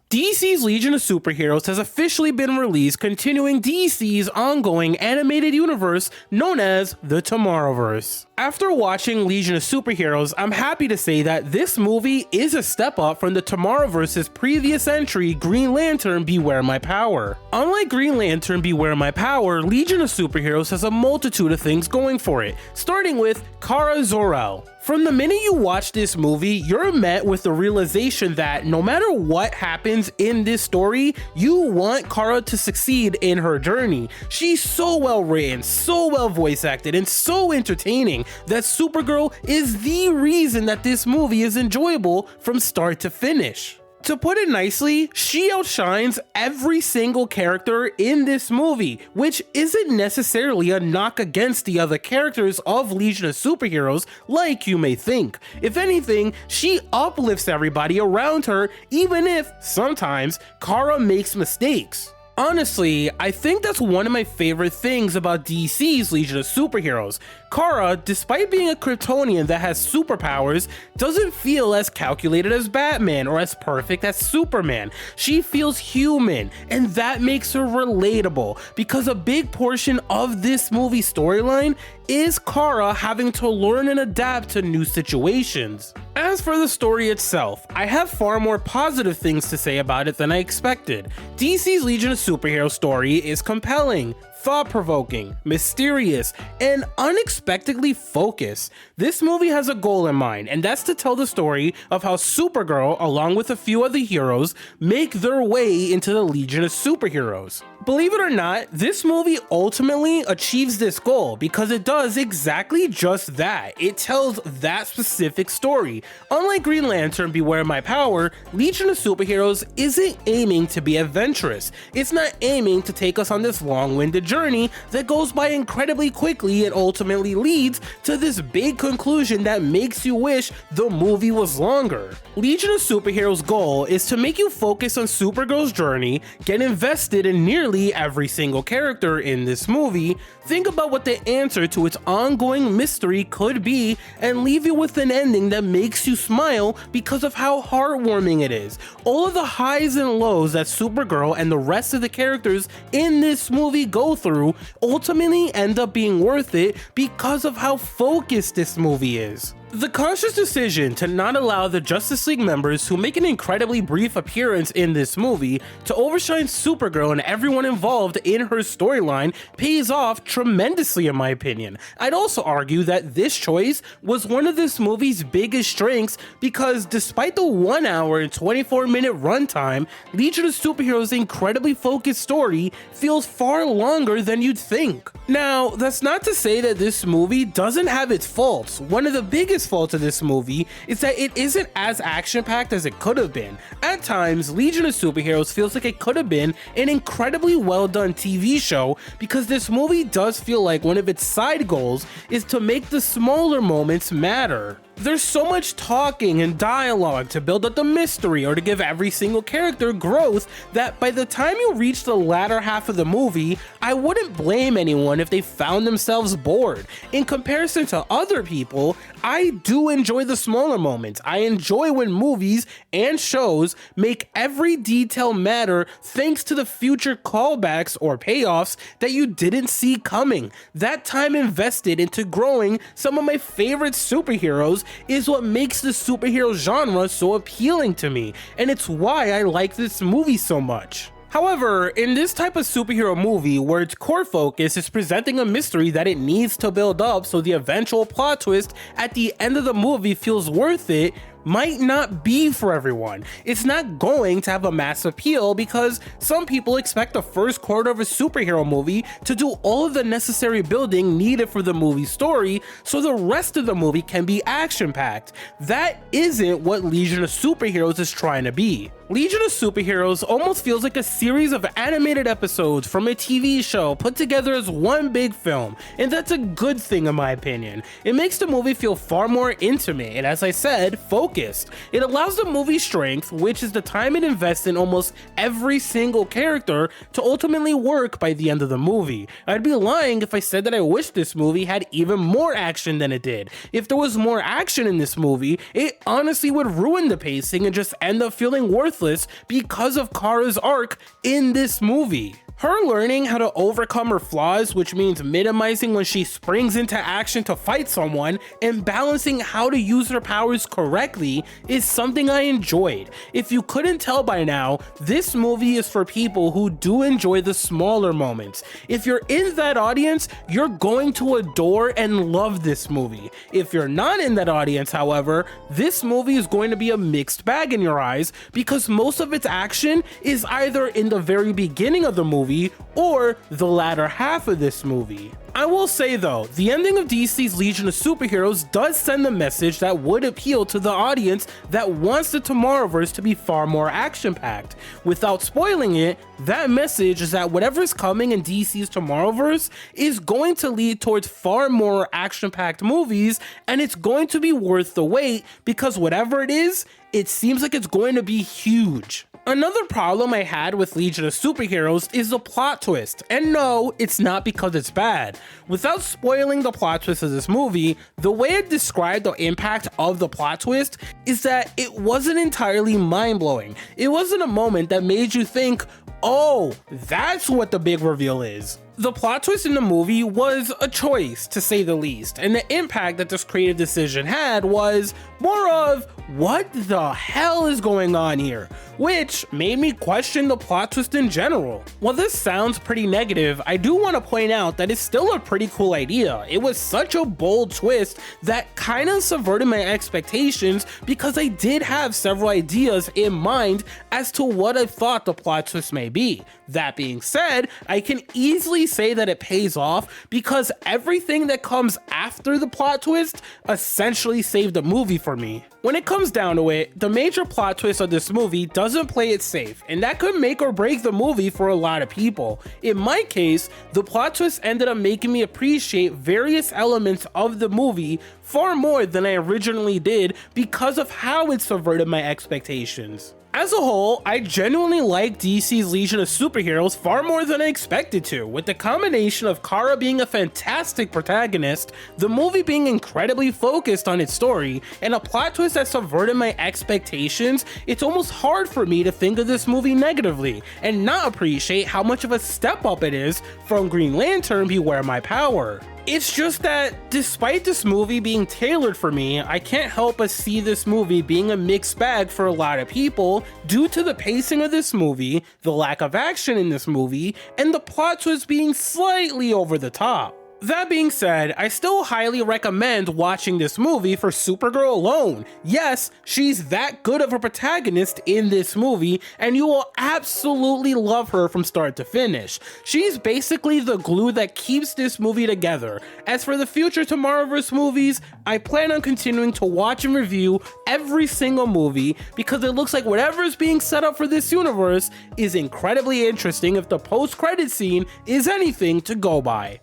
DC's Legion of Superheroes has officially been released, continuing DC's ongoing animated universe known as the Tomorrowverse. After watching Legion of Superheroes, I'm happy to say that this movie is a step up from the Tomorrowverse's previous entry, Green Lantern Beware My Power. Unlike Green Lantern Beware My Power, Legion of Superheroes has a multitude of things going for it, starting with Kara Zor-El. From the minute you watch this movie, you're met with the realization that no matter what happens in this story, you want Kara to succeed in her journey. She's so well written, so well voice acted, and so entertaining that Supergirl is the reason that this movie is enjoyable from start to finish. To put it nicely, she outshines every single character in this movie, which isn't necessarily a knock against the other characters of Legion of Superheroes like you may think. If anything, she uplifts everybody around her, even if, sometimes, Kara makes mistakes. Honestly, I think that's one of my favorite things about DC's Legion of Superheroes. Kara, despite being a Kryptonian that has superpowers, doesn't feel as calculated as Batman or as perfect as Superman. She feels human, and that makes her relatable, because a big portion of this movie storyline is Kara having to learn and adapt to new situations. As for the story itself, I have far more positive things to say about it than I expected. DC's Legion of Superheroes story is compelling, thought-provoking, mysterious, and unexpectedly focused. This movie has a goal in mind, and that's to tell the story of how Supergirl, along with a few other heroes, make their way into the Legion of Superheroes. Believe it or not, this movie ultimately achieves this goal because it does exactly just that. It tells that specific story. Unlike Green Lantern Beware My Power, Legion of Superheroes isn't aiming to be adventurous. It's not aiming to take us on this long-winded journey that goes by incredibly quickly and ultimately leads to this big conclusion that makes you wish the movie was longer. Legion of Superheroes' goal is to make you focus on Supergirl's journey, get invested in nearly every single character in this movie, think about what the answer to its ongoing mystery could be, and leave you with an ending that makes you smile because of how heartwarming it is. All of the highs and lows that Supergirl and the rest of the characters in this movie go through ultimately end up being worth it because of how focused this movie is. The conscious decision to not allow the Justice League members who make an incredibly brief appearance in this movie to overshine Supergirl and everyone involved in her storyline pays off tremendously in my opinion. I'd also argue that this choice was one of this movie's biggest strengths because despite the 1 hour and 24-minute runtime, Legion of Superheroes' incredibly focused story feels far longer than you'd think. Now, that's not to say that this movie doesn't have its faults. One of the biggest fault of this movie is that it isn't as action-packed as it could have been. At times, Legion of Superheroes feels like it could have been an incredibly well-done TV show because this movie does feel like one of its side goals is to make the smaller moments matter. There's so much talking and dialogue to build up the mystery or to give every single character growth that by the time you reach the latter half of the movie, I wouldn't blame anyone if they found themselves bored. In comparison to other people, I do enjoy the smaller moments. I enjoy when movies and shows make every detail matter thanks to the future callbacks or payoffs that you didn't see coming. That time invested into growing some of my favorite superheroes is what makes the superhero genre so appealing to me, and it's why I like this movie so much. However, in this type of superhero movie where its core focus is presenting a mystery that it needs to build up so the eventual plot twist at the end of the movie feels worth it, might not be for everyone. It's not going to have a mass appeal because some people expect the first quarter of a superhero movie to do all of the necessary building needed for the movie's story so the rest of the movie can be action-packed. That isn't what Legion of Superheroes is trying to be. Legion of Superheroes almost feels like a series of animated episodes from a TV show put together as one big film, and that's a good thing in my opinion. It makes the movie feel far more intimate and, as I said, focused focused. It allows the movie's strength, which is the time it invests in almost every single character, to ultimately work by the end of the movie. I'd be lying if I said that I wish this movie had even more action than it did. If there was more action in this movie, it honestly would ruin the pacing and just end up feeling worthless because of Kara's arc in this movie. Her learning how to overcome her flaws, which means minimizing when she springs into action to fight someone, and balancing how to use her powers correctly, is something I enjoyed. If you couldn't tell by now, this movie is for people who do enjoy the smaller moments. If you're in that audience, you're going to adore and love this movie. If you're not in that audience, however, this movie is going to be a mixed bag in your eyes, because most of its action is either in the very beginning of the movie or the latter half of this movie. I will say though, the ending of DC's Legion of Superheroes does send a message that would appeal to the audience that wants the Tomorrowverse to be far more action-packed. Without spoiling it, that message is that whatever is coming in DC's Tomorrowverse is going to lead towards far more action-packed movies, and it's going to be worth the wait, because whatever it is, it seems like it's going to be huge. Another problem I had with Legion of Superheroes is the plot twist, and no, it's not because it's bad. Without spoiling the plot twist of this movie, the way I described the impact of the plot twist is that it wasn't entirely mind-blowing. It wasn't a moment that made you think, oh, that's what the big reveal is. The plot twist in the movie was a choice, to say the least, and the impact that this creative decision had was more of, what the hell is going on here? Which made me question the plot twist in general. While this sounds pretty negative, I do want to point out that it's still a pretty cool idea. It was such a bold twist that kind of subverted my expectations, because I did have several ideas in mind as to what I thought the plot twist may be. That being said, I can easily say that it pays off, because everything that comes after the plot twist essentially saved the movie for me. When it comes down to it, the major plot twist of this movie doesn't play it safe, and that could make or break the movie for a lot of people. In my case, the plot twist ended up making me appreciate various elements of the movie far more than I originally did, because of how it subverted my expectations. As a whole, I genuinely like DC's Legion of Superheroes far more than I expected to. With the combination of Kara being a fantastic protagonist, the movie being incredibly focused on its story, and a plot twist that subverted my expectations, it's almost hard for me to think of this movie negatively and not appreciate how much of a step up it is from Green Lantern Beware My Power. It's just that despite this movie being tailored for me, I can't help but see this movie being a mixed bag for a lot of people due to the pacing of this movie, the lack of action in this movie, and the plot twist being slightly over the top. That being said, I still highly recommend watching this movie for Supergirl alone. Yes, she's that good of a protagonist in this movie, and you will absolutely love her from start to finish. She's basically the glue that keeps this movie together. As for the future Tomorrowverse movies, I plan on continuing to watch and review every single movie, because it looks like whatever is being set up for this universe is incredibly interesting if the post-credit scene is anything to go by.